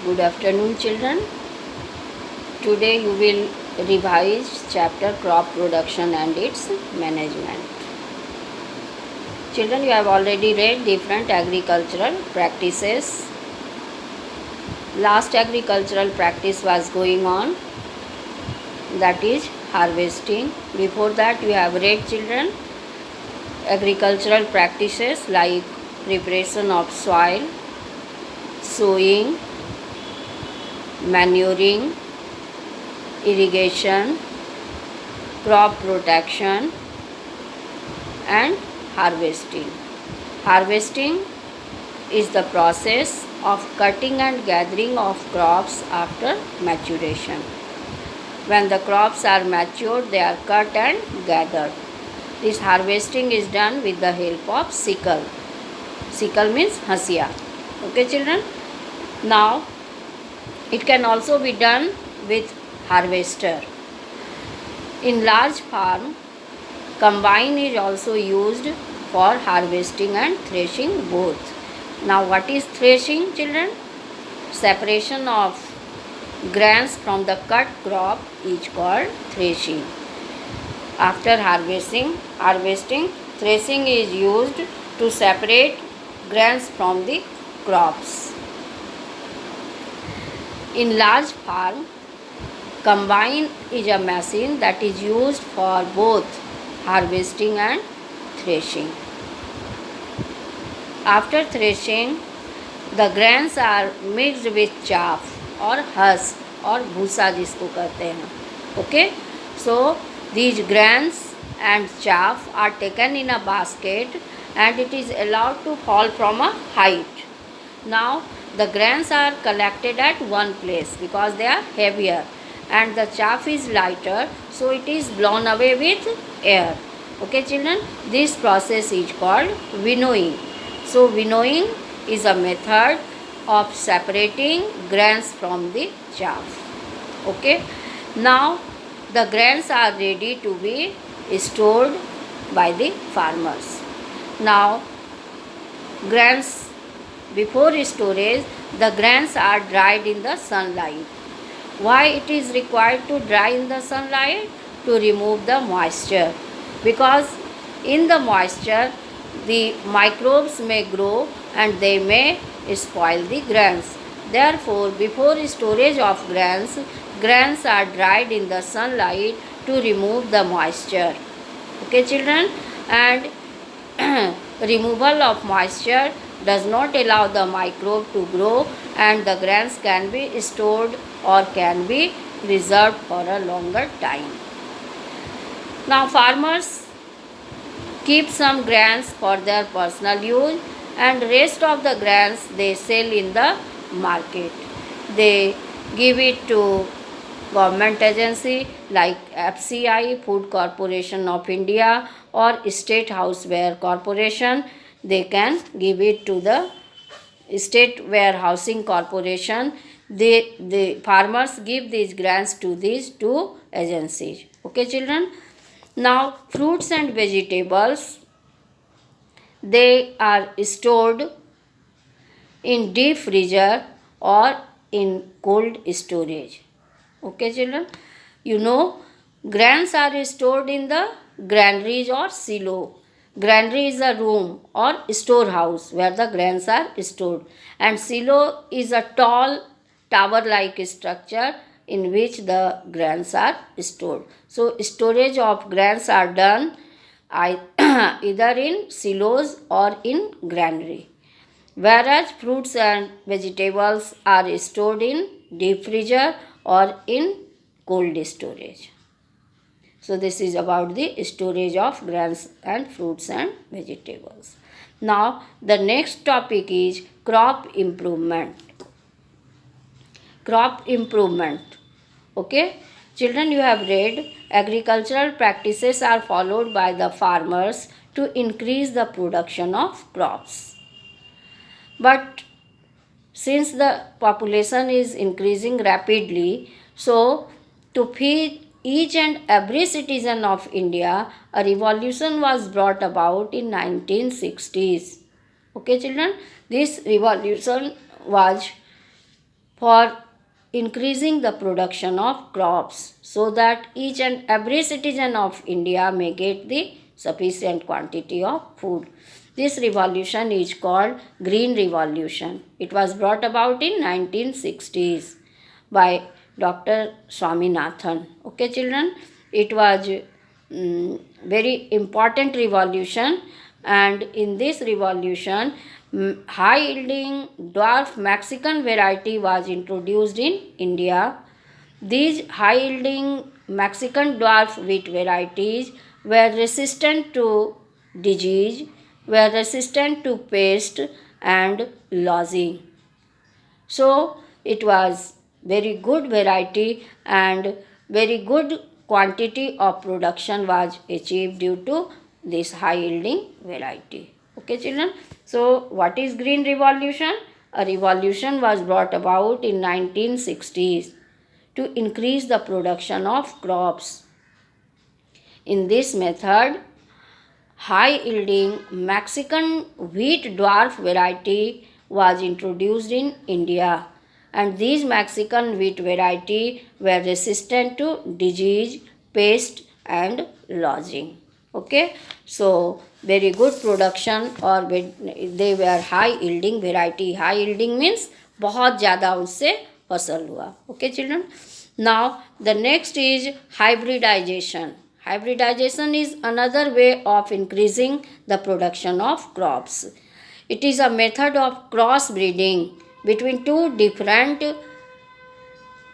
Good afternoon, children. Today you will revise chapter crop production and its management. Children, you have already read different agricultural practices. Last agricultural practice was going on, that is harvesting. Before that you have read, children, agricultural practices like preparation of soil, sowing, manuring, irrigation, crop protection and harvesting. Harvesting is the process of cutting and gathering of crops after maturation. When the crops are matured, they are cut and gathered. This harvesting is done with the help of sickle. Sickle means hasiya. Okay, children? Now, it can also be done with harvester. In large farm, combine is also used for harvesting and threshing both. Now, what is threshing, children? Separation of grains from the cut crop is called threshing. After harvesting, threshing is used to separate grains from the crops. In large farm, combine is a machine that is used for both harvesting and threshing. After threshing, the grains are mixed with chaff or husk or bhusa जिसको कहते हैं. Okay, so these grains and chaff are taken in a basket and it is allowed to fall from a height. Now the grains are collected at one place because they are heavier and the chaff is lighter, so it is blown away with air. Okay, children, this process is called winnowing. So winnowing is a method of separating grains from the chaff. Okay, now the grains are ready to be stored by the farmers. Now grains, before storage, the grains are dried in the sunlight. Why it is required to dry in the sunlight? To remove the moisture, because in the moisture the microbes may grow and they may spoil the grains. Therefore, before storage of grains are dried in the sunlight to remove the moisture. Okay, children, and removal of moisture does not allow the microbe to grow and the grains can be stored or can be preserved for a longer time. Now farmers keep some grains for their personal use and rest of the grains they sell in the market. They give it to government agency like FCI, Food Corporation of India, or State Houseware Corporation. They can give it to the State Warehousing Corporation. The farmers give these grains to these two agencies. Okay, children. Now fruits and vegetables, they are stored in deep freezer or in cold storage. Okay, children, you know grains are stored in the granaries or silo. Granary is a room or storehouse where the grains are stored, and silo is a tall tower-like structure in which the grains are stored. So storage of grains are done either in silos or in granary, whereas fruits and vegetables are stored in deep freezer or in cold storage. So this is about the storage of grains and fruits and vegetables. Now the next topic is crop improvement. Crop improvement. Okay, children, you have read agricultural practices are followed by the farmers to increase the production of crops. But since the population is increasing rapidly, so to feed each and every citizen of India, a revolution was brought about in 1960s. Okay, children, this revolution was for increasing the production of crops so that each and every citizen of India may get the sufficient quantity of food. This revolution is called Green Revolution. It was brought about in 1960s by Dr. Swaminathan. Okay, children, it was very important revolution, and in this revolution high yielding dwarf Mexican variety was introduced in India. These high yielding Mexican dwarf wheat varieties were resistant to disease, were resistant to pest and lozing. So it was very good variety and very good quantity of production was achieved due to this high yielding variety. Okay, children. So what is green revolution? A revolution was brought about in 1960s to increase the production of crops. In this method, high yielding Mexican wheat dwarf variety was introduced in India, and these Mexican wheat variety were resistant to disease, pest and lozing. Okay, so very good production or they were high yielding variety. High yielding means बहुत ज़्यादा उससे फसल हुआ. Okay, children. Now the next is hybridization. Hybridization is another way of increasing the production of crops. It is a method of cross breeding between two different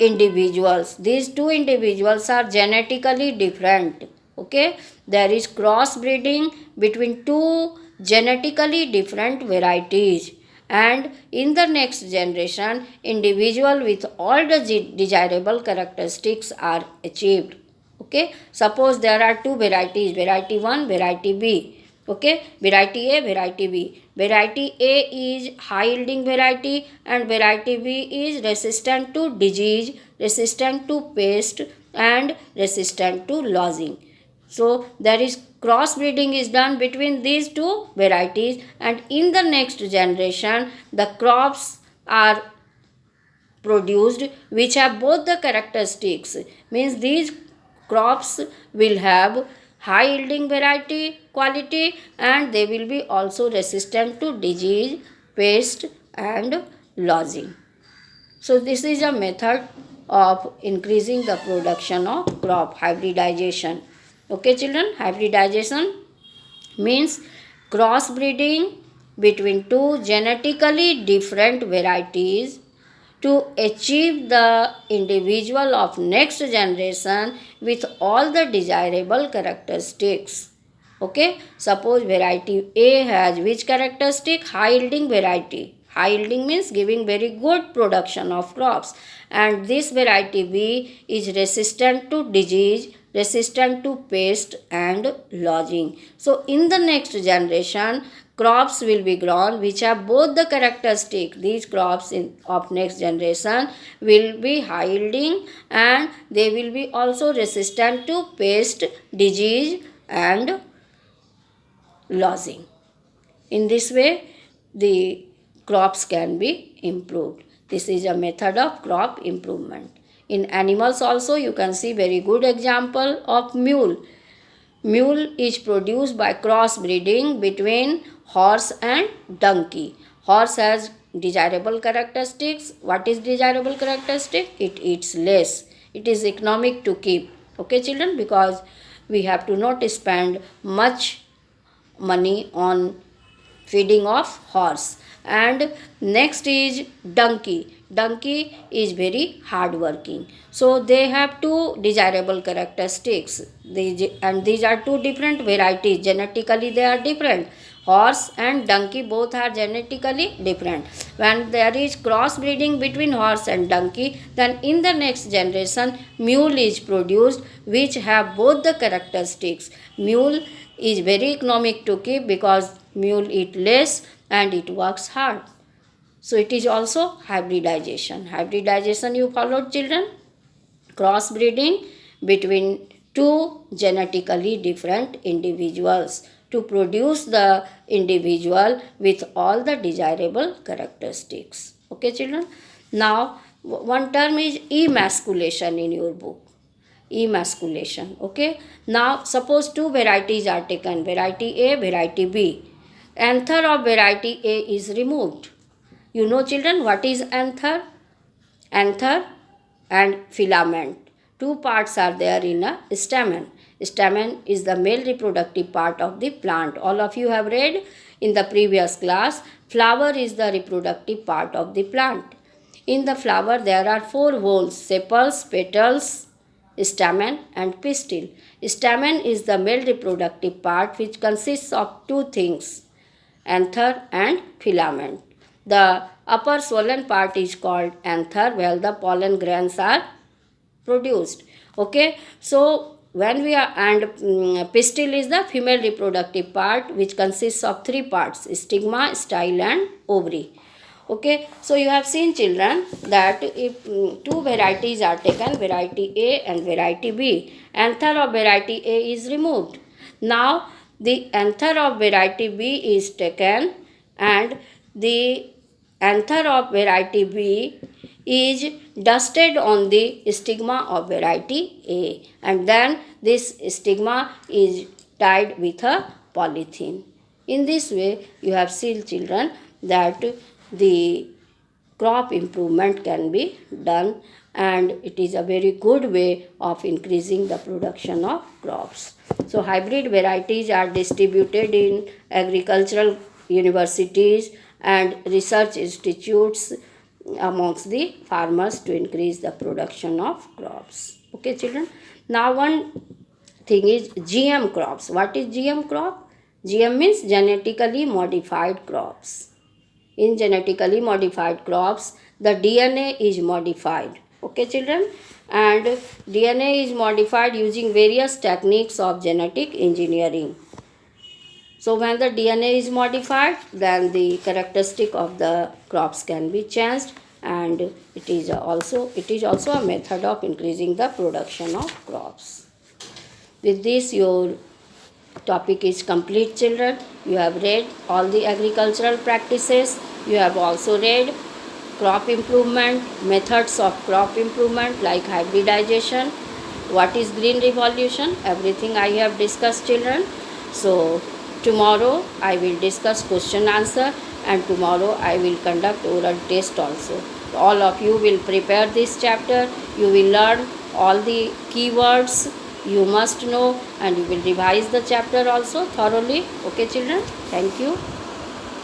individuals. These two individuals are genetically different. Okay, there is cross breeding between two genetically different varieties, and in the next generation individual with all the desirable characteristics are achieved. Okay, suppose there are two varieties, variety 1, variety B. Okay, variety A, variety B. Variety A is high yielding variety and variety B is resistant to disease, resistant to pest and resistant to lozing. So there is cross breeding is done between these two varieties, and in the next generation the crops are produced which have both the characteristics. Means these crops will have high yielding variety quality and they will be also resistant to disease, pest and lozing. So this is a method of increasing the production of crop, hybridization. Okay, children, hybridization means crossbreeding between two genetically different varieties to achieve the individual of next generation with all the desirable characteristics. Okay, suppose variety A has which characteristic? High yielding variety. High yielding means giving very good production of crops, and this variety B is resistant to disease, resistant to pest and lodging. So in the next generation crops will be grown which have both the characteristic. These crops of next generation will be high yielding and they will be also resistant to pest, disease and lozing. In this way, the crops can be improved. This is a method of crop improvement. In animals also, you can see very good example of mule. Mule is produced by cross breeding between horse and donkey. Horse has desirable characteristics. What is desirable characteristic? It eats less. It is economic to keep. Okay, children, because we have to not spend much money on feeding of horse. And next is donkey. Donkey is very hard working, so they have two desirable characteristics. These are two different varieties, genetically they are different. Horse and donkey both are genetically different. When there is cross breeding between horse and donkey, then in the next generation mule is produced which have both the characteristics. Mule is very economic to keep because mule eat less and it works hard. So it is also hybridization. Hybridization you followed, children? Cross breeding between two genetically different individuals to produce the individual with all the desirable characteristics. Okay, children? Now one term is emasculation in your book. Emasculation. Okay. Now suppose two varieties are taken, variety A, variety B. Anther of variety A is removed. You know children what is anther? Anther and filament. Two parts are there in a stamen. Stamen is the male reproductive part of the plant. All of you have read in the previous class. Flower is the reproductive part of the plant. In the flower there are four holes: sepals, petals, stamen and pistil. Stamen is the male reproductive part which consists of two things: anther and filament. The upper swollen part is called anther, where the pollen grains are produced. Okay, so when we are, and pistil is the female reproductive part which consists of three parts: stigma, style and ovary. Okay, so you have seen children that if two varieties are taken, variety A and variety B, anther of variety A is removed. Now the anther of variety B is taken and the anther of variety B is dusted on the stigma of variety A, and then this stigma is tied with a polythene. In this way you have seen children that the crop improvement can be done, and it is a very good way of increasing the production of crops. So hybrid varieties are distributed in agricultural universities and research institutes amongst the farmers to increase the production of crops. Okay children, now one thing is GM crops. What is GM crop? GM means genetically modified crops. In genetically modified crops, the DNA is modified. Okay children, and DNA is modified using various techniques of genetic engineering. So when the DNA is modified, then the characteristic of the crops can be changed, and it is also a method of increasing the production of crops. With this, your topic is complete children. You have read all the agricultural practices. You have also read crop improvement, methods of crop improvement like hybridization, what is green revolution, everything I have discussed children. So tomorrow I will discuss question answer, and tomorrow I will conduct oral test also. All of you will prepare this chapter. You will learn all the keywords you must know, and you will revise the chapter also thoroughly. Okay children, thank you.